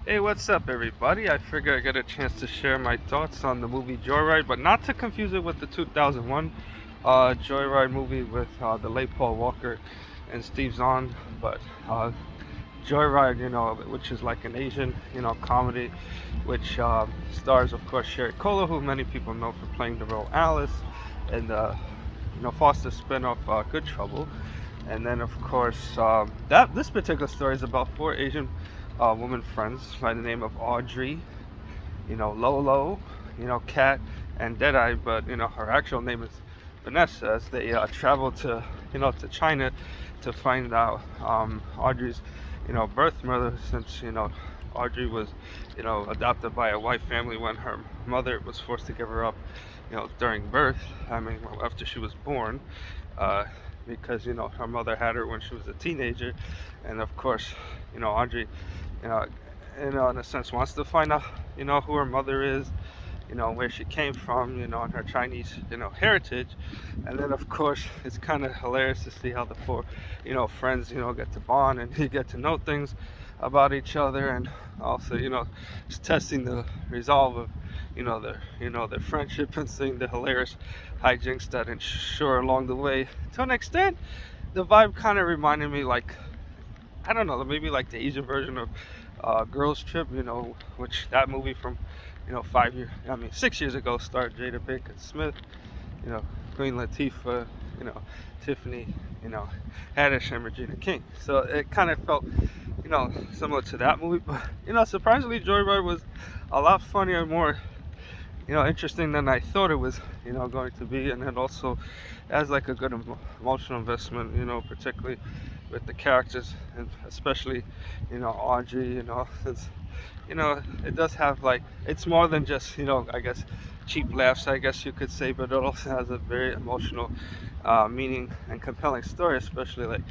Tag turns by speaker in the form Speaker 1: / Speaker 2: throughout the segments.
Speaker 1: Hey, what's up, everybody? I figure I get a chance to share my thoughts on the movie Joyride, but not to confuse it with the 2001 Joyride movie with the late Paul Walker and Steve Zahn. But Joyride, which is like an Asian, comedy, which stars, of course, Sherry Cola, who many people know for playing the role Alice, and Foster spinoff Good Trouble. And then, of course, that this particular story is about four Asian woman friends by the name of Audrey, Lolo, Kat, and Deadeye. But her actual name is Vanessa. As they travel to China to find out Audrey's, birth mother, since Audrey was, adopted by a white family when her mother was forced to give her up, during birth. I mean, well, after she was born. Uh, because her mother had her when she was a teenager, and of course, Audrey, you know, in a sense, wants to find out, who her mother is, where she came from, and her Chinese, heritage. And then, of course, it's kind of hilarious to see how the four, friends, get to bond and you get to know things about each other, and also, just testing the resolve of, their friendship, and seeing the hilarious hijinks that ensure along the way. To an extent, the vibe kind of reminded me, like, I don't know, maybe like the Asian version of Girls Trip, which that movie from, 6 years ago starred Jada Pinkett Smith, you know, Queen Latifah, Tiffany, you know, Haddish and Regina King. So it kind of felt, similar to that movie, but surprisingly, Joyride was a lot funnier and more, interesting than I thought it was, going to be, and it also has like a good emotional investment, particularly with the characters, and especially, Audrey, it does have like, it's more than just, I guess, cheap laughs, I guess you could say, but it also has a very emotional, meaning and compelling story, especially like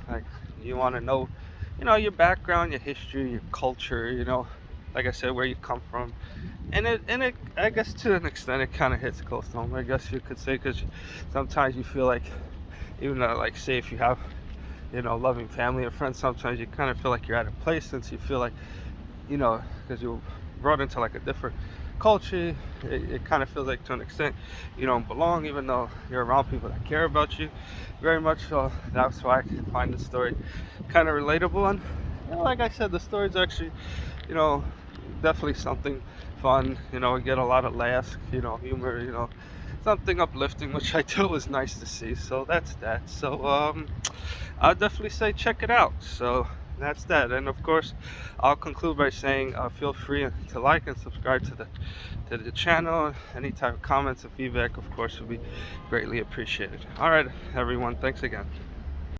Speaker 1: like you want to know, your background, your history, your culture, like I said, where you come from, and it I guess to an extent it kind of hits close to home, I guess you could say, because sometimes you feel like, even though, like, say if you have, loving family or friends, sometimes you kind of feel like you're out of place, since you feel like, because you're brought into like a different culture. It kind of feels like, to an extent, you don't belong, even though you're around people that care about you very much. So that's why I can find the story kind of relatable. And like I said, the story's actually, you know, definitely something fun. We get a lot of laughs, humor, something uplifting, which I thought was nice to see. So that's that. So I'll definitely say check it out. So that's that. And of course, I'll conclude by saying, feel free to like and subscribe to the channel. Any type of comments or feedback, of course, would be greatly appreciated. All right, everyone. Thanks again.